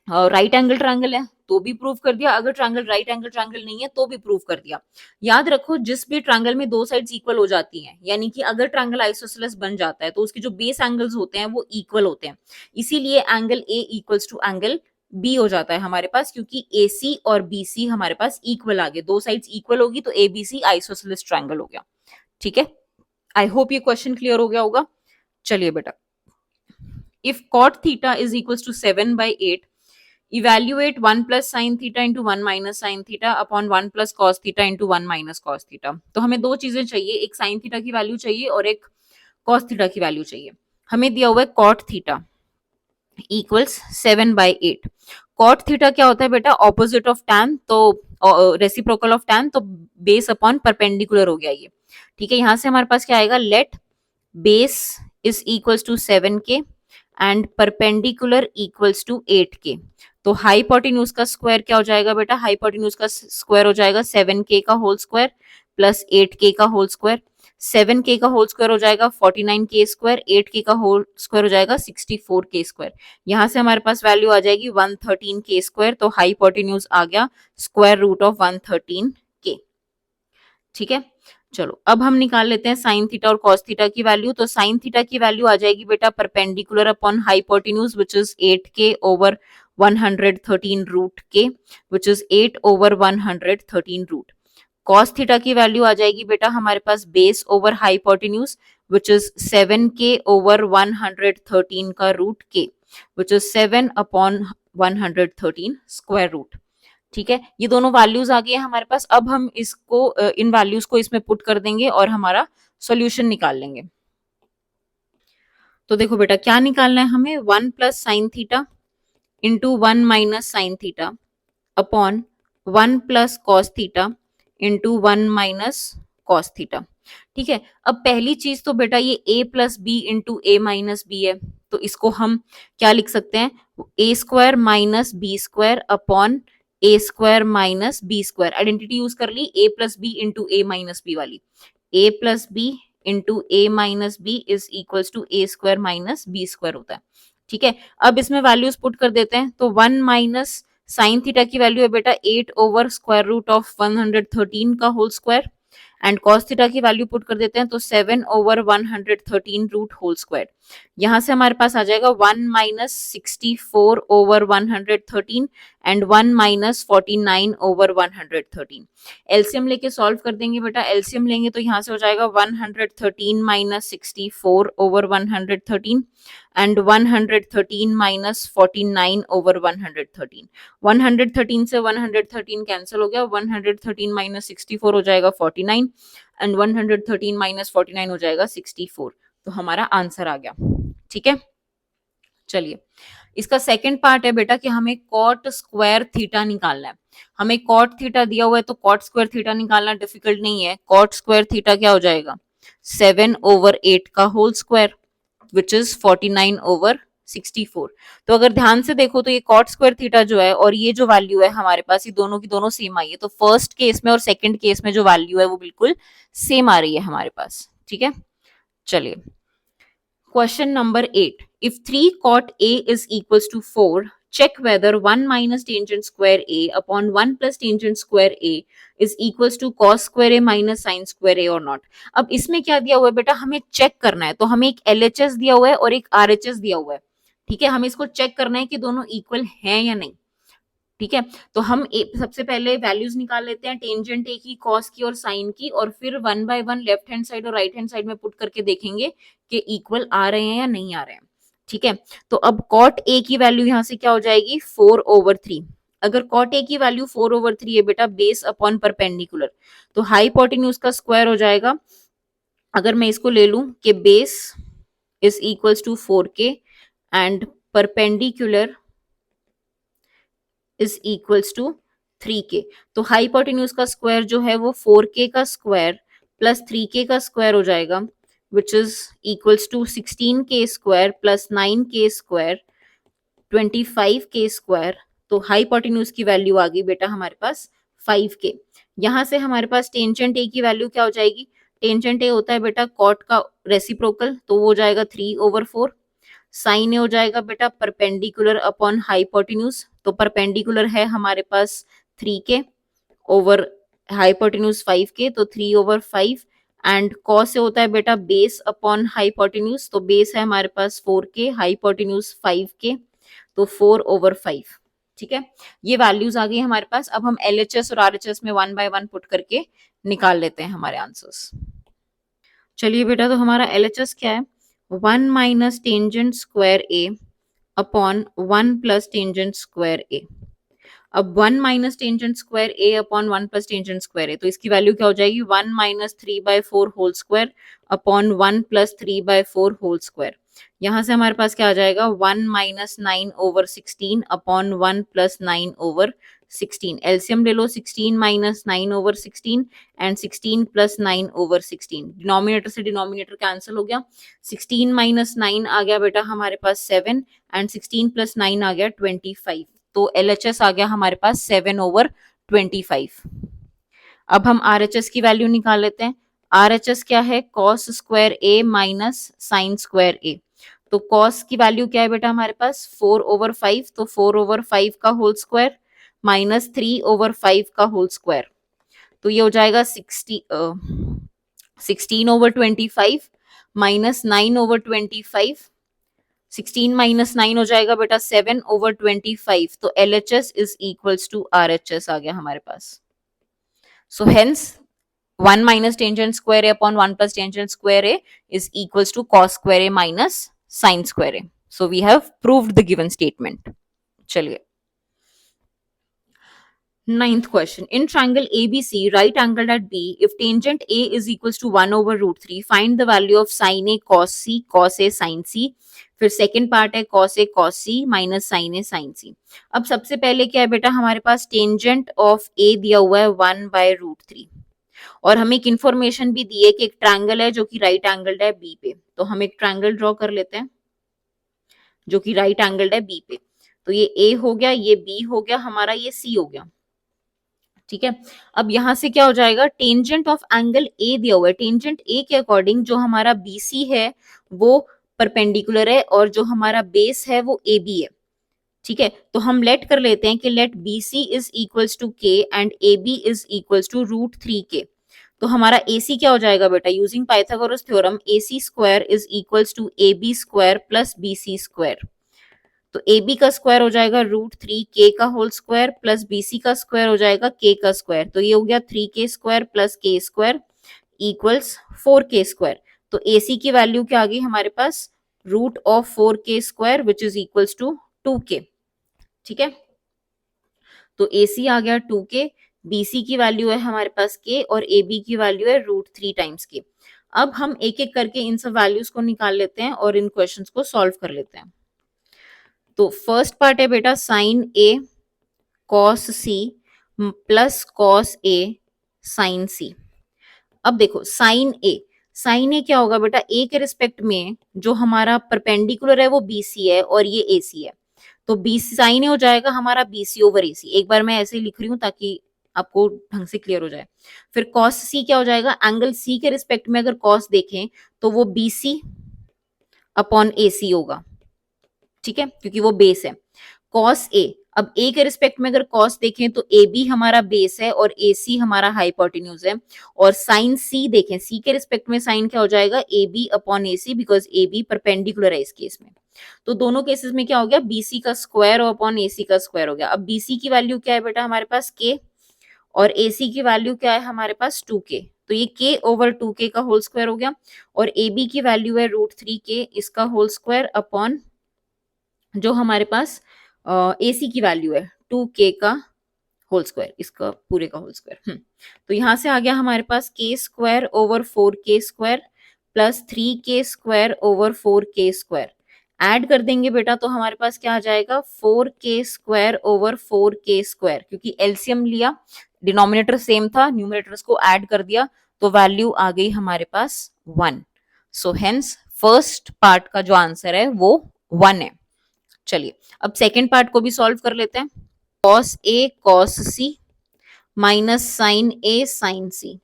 राइट एंगल ट्रायंगल है तो भी प्रूव कर दिया, अगर ट्रायंगल राइट एंगल ट्रायंगल नहीं है तो भी प्रूव कर दिया। याद रखो, जिस भी ट्रायंगल में दो साइड्स इक्वल हो जाती हैं, यानी कि अगर ट्रायंगल आइसोसेलेस बन जाता है तो उसके जो बेस एंगल्स होते हैं वो इक्वल होते हैं। इसीलिए angle A equals to angle B हो जाता है हमारे पास, क्योंकि AC और BC हमारे पास इक्वल आ गए। दो साइड्स इक्वल होगी तो ABC आइसोसेलेस ट्रायंगल हो गया। ठीक है, आई होप ये क्वेश्चन क्लियर हो गया होगा। चलिए बेटा, if cot theta is equals to 7/8, evaluate 1 plus sin theta into 1 minus sin theta upon 1 plus cos theta into 1 minus cos theta। तो हमें दो चीजें चाहिए, एक sin theta की वैल्यू चाहिए और एक cos theta की वैल्यू चाहिए। हमें दिया हुआ है cot theta equals 7/8। cot theta क्या होता है बेटा? ऑपोजिट ऑफ tan, तो रेसिप्रोकल ऑफ tan, तो बेस अपॉन परपेंडिकुलर हो गया ये। ठीक है, यहां से हमारे पास क्या आएगा? Let base is equals to 7K and perpendicular equals to 8K। तो हाइपोटेन्यूज का स्क्वायर क्या हो जाएगा बेटा? हाइपोटेन्यूज का स्क्वायर हो जाएगा 7K का होल स्क्वायर प्लस 8K का होल स्क्वायर। 7K का होल स्क्वायर हो जाएगा 49K स्क्वायर, 8K का होल स्क्वायर हो जाएगा 64K स्क्वायर। यहां से हमारे पास वैल्यू आ जाएगी 113K स्क्वायर। तो हाइपोटेन्यूज आ गया स्क्वायर रूट ऑफ 113K। ठीक है, चलो अब हम निकाल लेते हैं साइन थीटा और कॉस थीटा की वैल्यू। तो साइन थीटा की वैल्यू आ जाएगी बेटा perpendicular upon hypotenuse which is 8K over 113 root K, which is 8 over 113 root. Cos theta की वैल्यू आ जाएगी बेटा हमारे पास base over hypotenuse which is 7K over 113 का root K, which is 7 upon 113 square root. ठीक है, ये दोनों वैल्यूज आ गई है हमारे पास। अब हम इसको इन वैल्यूज को इसमें पुट कर देंगे और हमारा सॉल्यूशन निकाल लेंगे। तो देखो बेटा, क्या निकालना है हमें? 1 plus sine theta into 1 minus sine theta upon 1 plus cos theta into 1 minus cos theta. ठीक है, अब पहली चीज तो बेटा ये a plus B into A minus B है, तो इसको हम क्या लिख सकते हैं? A square minus B square upon A square minus B square. Identity use कर ली a plus B into A minus B वाली। a plus B into A minus B is equals to A square minus B square होता है। ठीक है, अब इसमें values put कर देते हैं। तो 1 माइनस साइन थीटा की वैल्यू है बेटा 8 ओवर स्क्वायर रूट ऑफ 113 का whole square and cos theta की वैल्यू पुट कर देते हैं, तो 7 ओवर 113 रूट होल स्क्वायर। यहां से हमारे पास आ जाएगा 1 minus 64 over 113 and 1 minus 49 over 113। LCM लेके सॉल्व कर देंगे बेटा। एलसीएम लेंगे तो यहां से हो जाएगा 113 minus 64 over 113 and 113 minus 49 over 113। 113 से 113 कैंसिल हो गया, 113 माइनस 64 हो जाएगा 49 एंड 113 माइनस 49 हो जाएगा 64। तो हमारा आंसर आ गया। ठीक है, चलिए इसका सेकंड पार्ट है बेटा कि हमें कॉट स्क्वायर थीटा निकालना है। हमें कॉट थीटा दिया हुआ है तो कॉट स्क्वायर थीटा निकालना डिफिकल्ट नहीं है। कॉट स्क्वायर थीटा क्या हो जाएगा? 7 ओवर 8 का whole square which is 49 over 64। तो अगर ध्यान से देखो तो ये कॉट स्क्वायर थीटा जो है और ये जो वैल्यू है हमारे पास, ये दोनों की दोनों सेम आई है। तो फर्स्ट केस में और सेकंड केस में जो वैल्यू है वो बिल्कुल सेम आ रही है हमारे पास। ठीक है, चलिए question number 8। If 3 cot A is equals to 4, check whether 1 minus tangent square A upon 1 plus tangent square A is equals to cos square A minus sin square A or not। अब इसमें क्या दिया हुआ है बेटा? हमें check करना है। तो हमें एक LHS दिया हुआ है और एक RHS दिया हुआ है। ठीक है, हमें इसको चेक करना है कि दोनों इक्वल हैं या नहीं। ठीक है, तो हम सबसे पहले वैल्यूज निकाल लेते हैं, टेंजेंट ए की, कॉस की और साइन की, और फिर one by one left hand side और राइट हैंड साइड में पुट करके देखेंगे कि इक्वल आ रहे हैं या नहीं आ रहे हैं। ठीक है, तो अब कॉट ए की वैल्यू यहां से क्या हो जाएगी? 4/3। अगर कॉट ए की वैल्यू 4/3 है बेटा बेस अपॉन परपेंडिकुलर, तो हाइपोटेन्यूज का स्क्वायर हो जाएगा, अगर मैं इसको ले लूं कि base is equals to 4k and perpendicular is equals to 3k, तो हाइपोटेन्यूज का स्क्वायर जो है वो 4k का स्क्वायर प्लस 3k का स्क्वायर हो जाएगा, which is equals to 16k square plus 9k square 25k square. तो हाइपोटेन्यूज की वैल्यू आ गई बेटा हमारे पास 5k। यहां से हमारे पास टेंजेंट ए की वैल्यू क्या हो जाएगी, टेंजेंट ए होता है बेटा कॉट का रेसिप्रोकल, तो वो हो जाएगा 3/4। साइन ए हो जाएगा बेटा परपेंडिकुलर अपॉन हाइपोटेन्यूज, तो परपेंडिकुलर है हमारे पास 3k ओवर हाइपोटेन्यूज 5k, तो 3/5। एंड कॉस से होता है बेटा बेस अपॉन हाइपोटेन्यूज, तो बेस है हमारे पास 4k, हाइपोटेन्यूज 5k, तो 4/5। ठीक है, ये वैल्यूज आ गई हमारे पास। अब हम LHS और RHS में 1 बाय 1 पुट करके निकाल लेते हैं हमारे आंसर्स। चलिए बेटा, तो हमारा LHS क्या है, 1 minus tangent square A upon 1 plus tangent square A. अब 1 minus tangent square A upon 1 plus tangent square A, तो इसकी वैल्यू क्या हो जाएगी, 1 minus 3/4 whole square upon 1 plus 3/4 whole square. यहां से हमारे पास क्या आ जाएगा, 1 माइनस 9/16 अपॉन 1 प्लस 9/16। एलसीएम ले लो, 16 माइनस 9/16 एंड 16 प्लस 9/16। डिनोमिनेटर से डिनोमिनेटर कैंसिल हो गया, 16 माइनस 9 आ गया बेटा हमारे पास 7 एंड 16 प्लस 9 आ गया 25। तो LHS आ गया हमारे पास 7/25। अब हम RHS की वैल्यू निकाल लेते हैं। RHS क्या है, cos square A minus sine square A. तो कॉस की वैल्यू क्या है बेटा हमारे पास 4/5, तो 4/5 का होल स्क्वायर माइनस 3/5 का होल स्क्वायर, तो ये हो जाएगा 16/25 माइनस 9/25। 16 माइनस 9 हो जाएगा बेटा 7/25, तो LHS is equals to RHS आ गया हमारे पास। So hence 1 minus tangent square a upon 1 plus tangent square a is equals to cos square a minus sin square a. So we have proved the given statement. चलिए, ninth question. In triangle ABC, right angled at B, if tangent A is equals to 1/√3, find the value of sin A cos C, cos A sin C. फिर second part है cos A cos C minus sin A sin C। अब सबसे पहले क्या है बेटा हमारे पास, tangent of A दिया हुआ है 1/√3, और हमें एक इंफॉर्मेशन भी दी है कि एक ट्रायंगल है जो कि राइट एंगल्ड है बी पे। तो हम एक ट्रायंगल ड्रॉ कर लेते हैं जो कि राइट एंगल्ड है बी पे। तो ये ए हो गया, ये बी हो गया हमारा, ये सी हो गया। ठीक है, अब यहां से क्या हो जाएगा, टेंजेंट ऑफ एंगल ए दिया हुआ है, टेंजेंट ए के अकॉर्डिंग जो हमारा बीसी है वो परपेंडिकुलर है और जो हमारा बेस है वो ए बी है। ठीक है, तो हम लेट कर लेते हैं कि let B C is equals to K and A B is equals to √3k। तो हमारा AC क्या हो जाएगा बेटा, using Pythagoras theorem AC square is equals to AB square plus BC square. तो AB का स्क्वायर हो जाएगा √3k का होल स्क्वायर प्लस BC का स्क्वायर हो जाएगा k का स्क्वायर, तो ये हो गया 3k square plus k square equals 4k square. तो AC की वैल्यू क्या आ गई हमारे पास, √4k square which is equals to 2k। ठीक है, तो AC आ गया 2k, BC की वैल्यू है हमारे पास k और AB की वैल्यू है √3 टाइम्स k। अब हम एक एक करके इन सब वैल्यूज को निकाल लेते हैं और इन क्वेश्चंस को सॉल्व कर लेते हैं। तो फर्स्ट पार्ट है बेटा sine A cos C plus cos A sin C। अब देखो साइन ए क्या होगा बेटा, ए के रिस्पेक्ट में जो हमारा परपेंडिकुलर है वो BC है और ये AC है, तो BC साइन ए हो जाएगा हमारा BC/AC। एक बार मैं ऐसे ही लिख रही हूँ ताकि आपको ढंग से क्लियर हो जाए। फिर कॉस सी क्या हो जाएगा, एंगल सी के रिस्पेक्ट में अगर कॉस देखें तो वो BC/AC होगा। ठीक है, क्योंकि वो बेस है। कॉस ए, अब ए के रिस्पेक्ट में अगर कॉस देखें तो ए बी हमारा बेस है और ए सी हमारा हाइपोटेन्यूज है। और साइन सी देखें, सी के रिस्पेक्ट में साइन क्या हो जाएगा, A B upon A C, because A B perpendicular है इस केस में। तो दोनों केसेस में क्या हो गया, बीसी का स्क्वायर अपॉन ए सी का स्क्वायर हो गया। अब बीसी की वैल्यू क्या है बेटा हमारे पास के, और ए सी की वैल्यू क्या है हमारे पास 2k, तो ये k/2k का होल स्क्वायर हो गया। और ए बी की वैल्यू है √3k इसका होल स्क्वायर अपॉन जो हमारे पास AC की वैल्यू है 2k का होल स्क्वायर, इसका पूरे का होल स्क्वायर। तो यहां से आ गया हमारे पास k square over 4k square plus 3k square over 4k square. Add कर देंगे बेटा तो हमारे पास क्या आ जाएगा 4k square over 4k square, क्योंकि एलसीएम लिया, डिनोमिनेटर सेम था, न्यूमरेटर्स को ऐड कर दिया तो वैल्यू आ गई हमारे पास 1। सो हेंस फर्स्ट पार्ट का जो आंसर है वो 1 है। चलिए अब सेकेंड पार्ट को भी सॉल्व कर लेते हैं। Cos A cos C minus sine A sine C.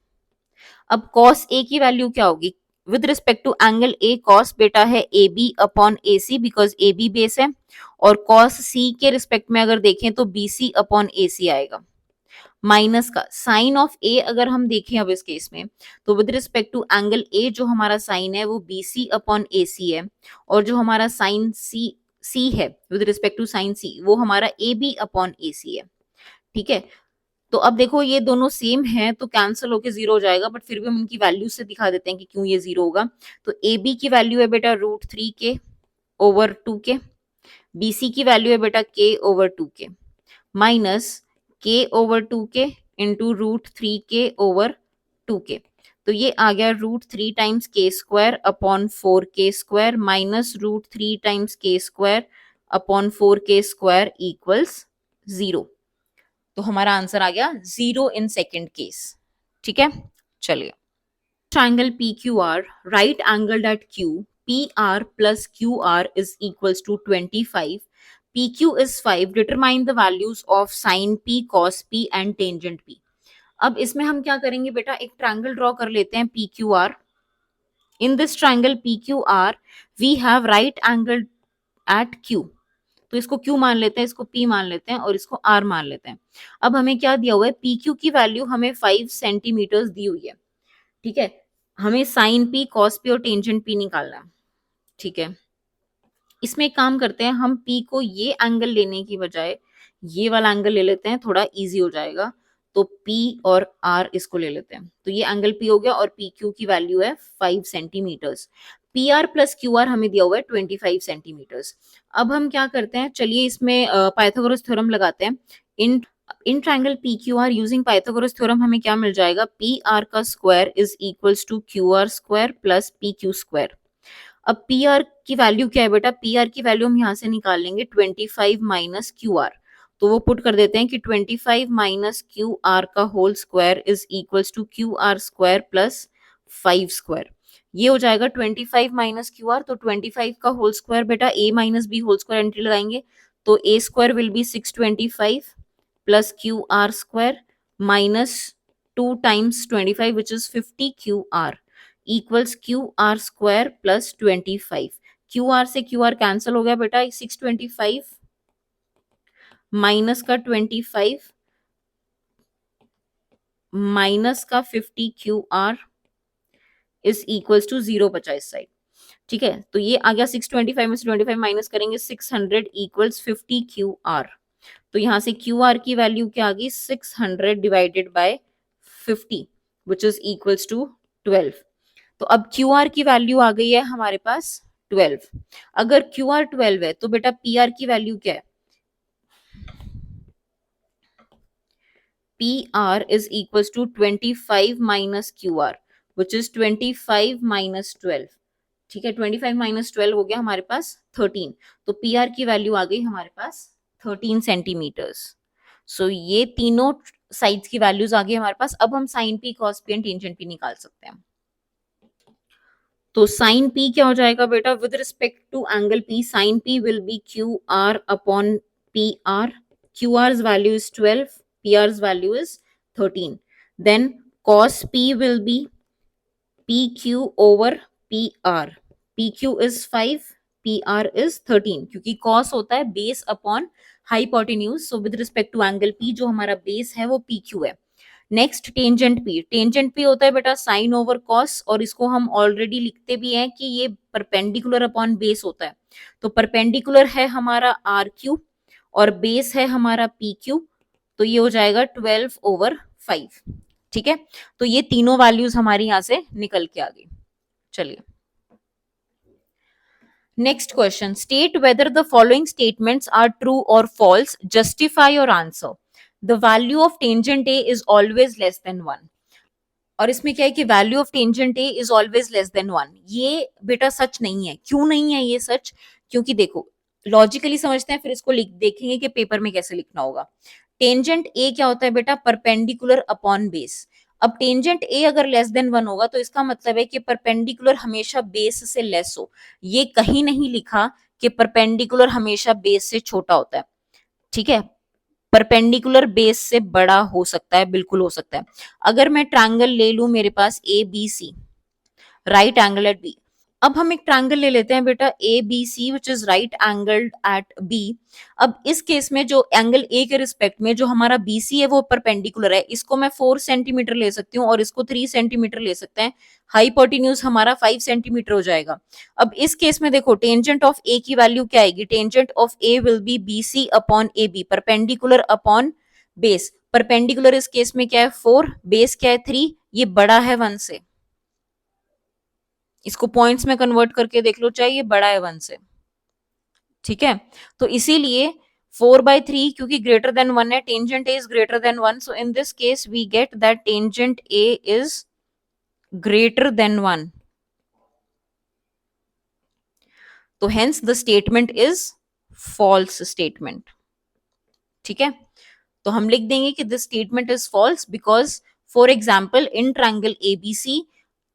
अब कॉस ए की वैल्यू क्या होगी with respect to angle A? Cos बेटा है A B upon A C, because A B base है, और कॉस सी के रिस्पेक्ट में अगर देखें तो बी सी अपॉन ए सी आएगा। माइनस का साइन ऑफ ए अगर हम देखें अब इस केस में, तो with respect to angle A जो हमारा साइन है वो बी सी अपॉन ए सी है, और जो हमारा साइन सी है विद रिस्पेक्ट टू साइन सी वो हमारा ए बी अपॉन ए सी है। ठीक है, तो अब देखो ये दोनों सेम है तो कैंसिल होके जीरो हो जाएगा, बट फिर भी हम इनकी वैल्यू से दिखा देते हैं कि क्यों ये जीरो होगा। तो ए बी की वैल्यू है बेटा √3k over 2k, B C की वैल्यू है बेटा k over 2k, minus k over 2k into √3k over 2k। तो ये आ गया √3 times k square upon 4k square minus √3 times k square upon 4k square equals 0। तो हमारा answer आ गया 0 in second case. ठीक है, चलिए triangle P Q R, right angled at Q, P R plus Q R is equals to 25, P Q is 5, determine the values of sine P cos P and tangent P. अब इसमें हम क्या करेंगे बेटा, एक ट्राइंगल ड्रॉ कर लेते हैं P Q R. In this triangle P Q R we have right angle at Q, तो इसको Q मान लेते हैं, इसको P मान लेते हैं और इसको R मान लेते हैं। अब हमें क्या दिया हुआ है, PQ की वैल्यू हमें 5 सेंटीमीटर दी हुई है। ठीक है, हमें साइन P, कॉस P और टेंजेंट P निकालना है। ठीक है, इसमें एक काम करते हैं, हम P को ये एंगल लेने की बजाय ये वाला एंगल ले लेते हैं, थोड़ा इजी हो जाएगा। तो P और R इसको ले लेते हैं, तो ये एंगल P हो गया और PQ की वैल्यू है 5 centimetres. P R plus Q R हमें दिया हुआ है 25 सेंटीमीटर्स। अब हम क्या करते हैं, चलिए इसमें पाइथागोरस थ्योरम लगाते हैं। In triangle P Q R using Pythagoras theorem हमें क्या मिल जाएगा, पी आर का square is equals to Q R square plus P Q square. अब पी आर की वैल्यू क्या है बेटा, पी आर की वैल्यू हम यहाँ से निकाल लेंगे 25 माइनस क्यू आर, तो वो पुट कर देते हैं कि 25 माइनस क्यू आर का whole square is equals to Q R square plus 5 square. ये हो जाएगा 25 माइनस क्यू आर, तो 25 का होल स्क्वायर बेटा a minus B whole square entry लगाएंगे तो a square will be 625 plus Q R square minus 2 times 25 which is 50 Q R equals Q R square plus 25। Q R से Q R cancel हो गया बेटा, 625 minus का 25 minus का 50 Q R is equals to 0 बचा इस side. ठीक है, तो ये आ गया 625 में से 25 माइनस करेंगे 600 इक्वल्स 50 क्यू आर। तो यहाँ से क्यू आर की वैल्यू क्या आ गई 600 divided by 50 which is equals to 12। तो अब क्यू आर की वैल्यू आ गई है हमारे पास 12। अगर क्यू आर 12 है तो बेटा पी आर की वैल्यू क्या है, P R is equals to 25 minus Q R which is 25 minus 12। ठीक है, 25 माइनस 12 हो गया हमारे पास 13, तो पी आर की वैल्यू आ गई हमारे पास 13 सेंटीमीटर्स। सो ये तीनों साइड्स की वैल्यूज आ गई हमारे पास। अब हम sine P, cos P and tangent P निकाल सकते हैं। तो साइन पी क्या हो जाएगा बेटा, with respect to angle P sine P will be Q R upon P R. Q R value is 12, P R value is 13। Then cos P will be P Q over P R, P Q is 5, P R is 13, क्योंकि cos होता है base upon hypotenuse. So with respect to angle P जो हमारा base है वो P Q है। Next tangent P, tangent P होता है बेटा साइन ओवर कॉस, और इसको हम ऑलरेडी लिखते भी हैं कि ये परपेंडिकुलर अपॉन बेस होता है। तो परपेंडिकुलर है हमारा आर क्यू और बेस है हमारा पी क्यू, तो ये हो जाएगा 12/5। ठीक है, तो ये तीनों वैल्यूज हमारी यहां से निकल के आ गई। चलिए next question, state whether the following statements are true or false, justify your answer. The value of tangent A is always less than 1। और इसमें क्या है कि value of tangent A is always less than 1। ये बेटा सच नहीं है। क्यों नहीं है ये सच? क्योंकि देखो, लॉजिकली समझते हैं, फिर इसको लिख देखेंगे कि पेपर में कैसे लिखना होगा। टेंजेंट ए क्या होता है बेटा? Perpendicular upon base. अब टेंजेंट ए अगर लेस देन 1 होगा तो इसका मतलब है कि परपेंडिकुलर हमेशा बेस से लेस हो। ये कहीं नहीं लिखा कि परपेंडिकुलर हमेशा बेस से छोटा होता है। ठीक है, परपेंडिकुलर बेस से बड़ा हो सकता है, बिल्कुल हो सकता है। अगर मैं ट्रायंगल ले लूं मेरे पास A B C, right angle at B. अब हम एक ट्रायंगल ले लेते हैं बेटा A B C which is right angled at B. अब इस केस में जो एंगल ए के रिस्पेक्ट में जो हमारा बी सी है वो परपेंडिकुलर है। इसको मैं 4 सेंटीमीटर ले सकती हूँ और इसको 3 सेंटीमीटर ले सकते हैं। हाइपोटेन्यूज हमारा 5 सेंटीमीटर हो जाएगा। अब इस केस में देखो, टेंजेंट ऑफ ए की वैल्यू क्या आएगी? Tangent of A will be B C upon A B, perpendicular upon base. Perpendicular इस केस में क्या है? 4, बेस क्या है? 3। ये बड़ा है 1 से। इसको पॉइंट्स में कन्वर्ट करके देख लो, चाहे ये बड़ा है 1 से। ठीक है, तो इसीलिए 4/3 क्योंकि ग्रेटर देन 1 है, tangent A is greater than 1, so in this case we get that tangent A is greater than 1। तो hence the statement is false statement. ठीक है, तो हम लिख देंगे कि this statement is false because, for example, in triangle ABC,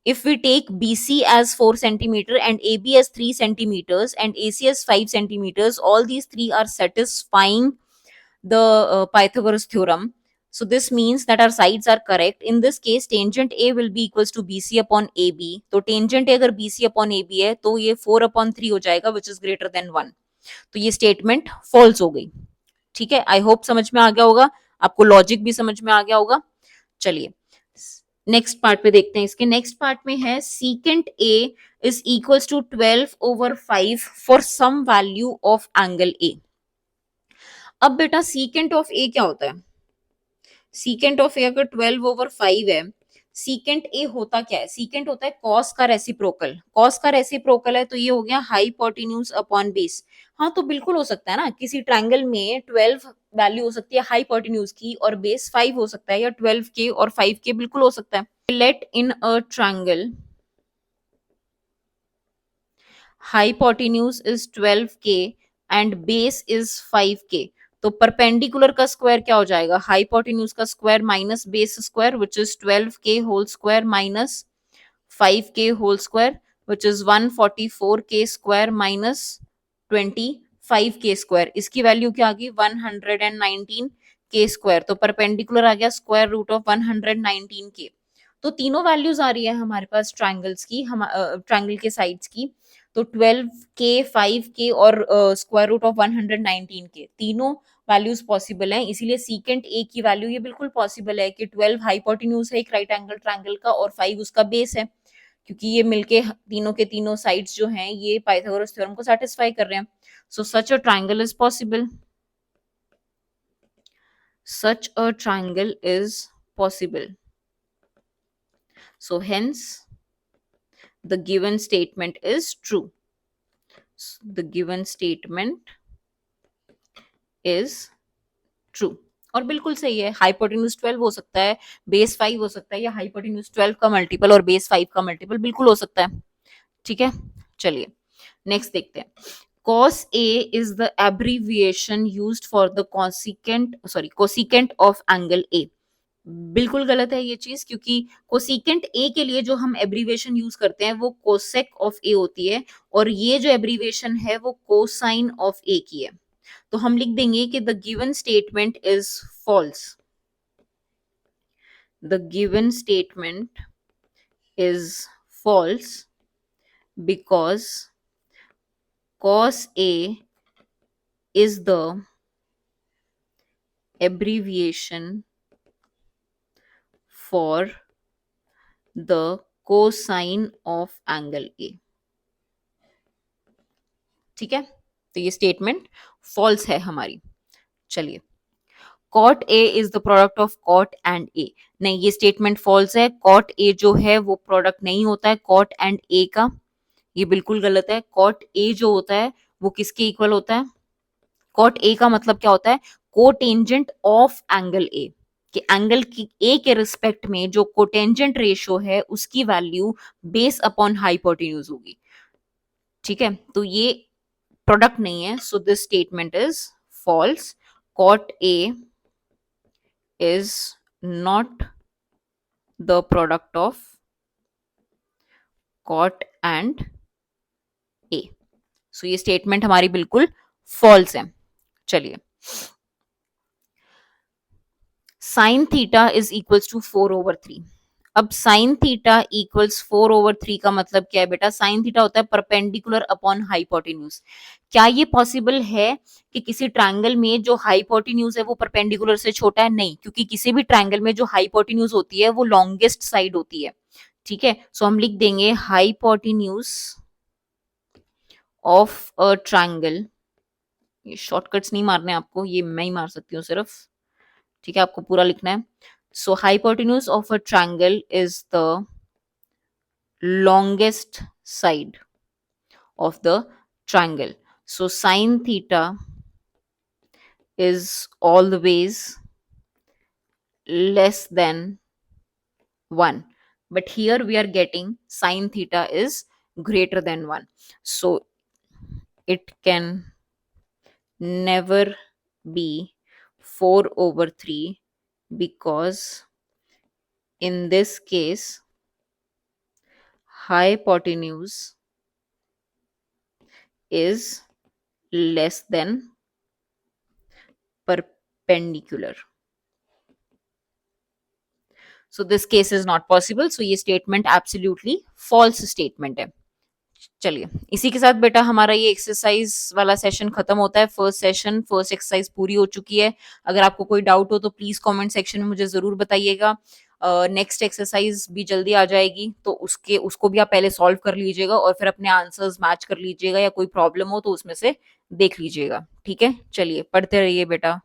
if we take BC as 4 centimeter and AB as 3 centimeters and AC as 5 centimeters, all these three are satisfying the Pythagoras theorem. So this means that our sides are correct. In this case, tangent A will be equals to BC upon AB. तो tangent A अगर BC upon AB है तो ये 4/3 हो जाएगा which is greater than 1. तो ये statement false हो गई। ठीक है, आई होप समझ में आ गया होगा, आपको लॉजिक भी समझ में आ गया होगा। चलिए नेक्स्ट पार्ट पे देखते हैं। इसके नेक्स्ट पार्ट में है secant A is equals to 12/5 for some value of angle A. अब बेटा सीकेंट ऑफ ए क्या होता है? सीकेंट ऑफ ए अगर 12/5 है, सीकेंट ए होता क्या है? सीकेंट होता है कॉस का रेसिप्रोकल। कॉस का रेसिप्रोकल है तो ये हो गया हाइपोटेन्यूज अपॉन बेस। हाँ, तो बिल्कुल हो सकता है ना, किसी ट्रायंगल में 12 वैल्यू हो सकती है हाइपोटेन्यूज की और बेस 5 हो सकता है, या 12 के और 5 के बिल्कुल हो सकता है। Let in a triangle hypotenuse is 12k and base is 5k, तो परपेंडिकुलर का स्क्वायर क्या हो जाएगा? हाइपोटेन्यूज का square minus base square which is 12k whole square minus 5k whole square which is 144k square minus 25k square. इसकी value क्या आ गई? 119k square. तो परपेंडिकुलर आ गया स्क्वायर रूट ऑफ 119k। तो तीनों वैल्यूज आ रही है हमारे पास ट्रायंगल्स की, हम ट्रायंगल के साइड्स की। तो 12k 5k और स्क्वायर रूट ऑफ 119k, तीनों वैल्यूज पॉसिबल हैं। इसीलिए सीकेंट ए की वैल्यू ये बिल्कुल पॉसिबल है कि 12 हाइपोटेन्यूज है एक राइट एंगल ट्रायंगल का और 5 उसका बेस है, क्योंकि ये मिलके तीनों के तीनों साइड्स जो हैं ये पाइथागोरस थ्योरम को सेटिस्फाई कर रहे हैं। So such a triangle is possible. Such a triangle is possible. So hence the given statement is true. The given statement is true. और बिल्कुल सही है, हाइपोटेन्यूज 12 हो सकता है, बेस 5 हो सकता है, या हाइपोटेन्यूज 12 का मल्टीपल और बेस 5 का मल्टीपल बिल्कुल हो सकता है। ठीक है, चलिए नेक्स्ट देखते हैं। cos A is the abbreviation used for the cosecant of angle A. बिल्कुल गलत है ये चीज, क्योंकि कोसिकेंट ए के लिए जो हम एब्रीवेशन यूज करते हैं वो कोसेक ऑफ ए होती है, और ये जो एब्रीवेशन है वो कोसाइन ऑफ ए की है। तो हम लिख देंगे कि the given statement is false. The given statement is false because cos A is the abbreviation for the cosine of angle A. ठीक है, तो ये स्टेटमेंट फॉल्स है हमारी। चलिए, cot A is the product of cot and A, नहीं ये statement false है। cot A जो है वो प्रोडक्ट नहीं होता है cot and A का, ये बिल्कुल गलत है। कॉट ए जो होता है वो किसके इक्वल होता है? कॉट ए का मतलब क्या होता है? कोटेंजेंट ऑफ एंगल ए, कि एंगल की ए के रिस्पेक्ट में जो कोटेंजेंट रेशियो है उसकी वैल्यू बेस अपॉन हाइपोटेन्यूज होगी। ठीक है, तो ये प्रोडक्ट नहीं है, so this statement is false. Cot A is not the product of cot and A. So ये स्टेटमेंट हमारी बिल्कुल फॉल्स है। चलिए, sine theta is equals to 4/3। अब साइन थीटा इक्वल्स 4/3 का मतलब क्या है बेटा? साइन थीटा होता है परपेंडिकुलर अपॉन हाइपोटेन्यूज। क्या ये पॉसिबल है कि किसी ट्रायंगल में जो हाइपोटेन्यूज है वो परपेंडिकुलर से छोटा है? नहीं, क्योंकि किसी भी ट्रायंगल में जो हाइपोटेन्यूज होती है वो लॉन्गेस्ट साइड होती है। ठीक है, सो हम लिख देंगे हाइपोटेन्यूज ऑफ अ ट्रायंगल। ये शॉर्टकट्स नहीं मारने आपको, ये मैं ही मार सकती हूँ सिर्फ। ठीक है, आपको पूरा लिखना है। So hypotenuse of a triangle is the longest side of the triangle. So sine theta is always less than 1. But here we are getting sine theta is greater than 1. So it can never be 4/3, because in this case hypotenuse is less than perpendicular. So this case is not possible. So ये statement absolutely false statement है। चलिए, इसी के साथ बेटा हमारा ये exercise वाला सेशन खत्म होता है। फर्स्ट सेशन, फर्स्ट एक्सरसाइज पूरी हो चुकी है। अगर आपको कोई डाउट हो तो प्लीज कमेंट सेक्शन में मुझे जरूर बताइएगा। नेक्स्ट एक्सरसाइज भी जल्दी आ जाएगी, तो उसको भी आप पहले सॉल्व कर लीजिएगा और फिर अपने आंसर्स मैच कर लीजिएगा, या कोई प्रॉब्लम हो तो उसमें से देख लीजिएगा। ठीक है, चलिए पढ़ते रहिए बेटा।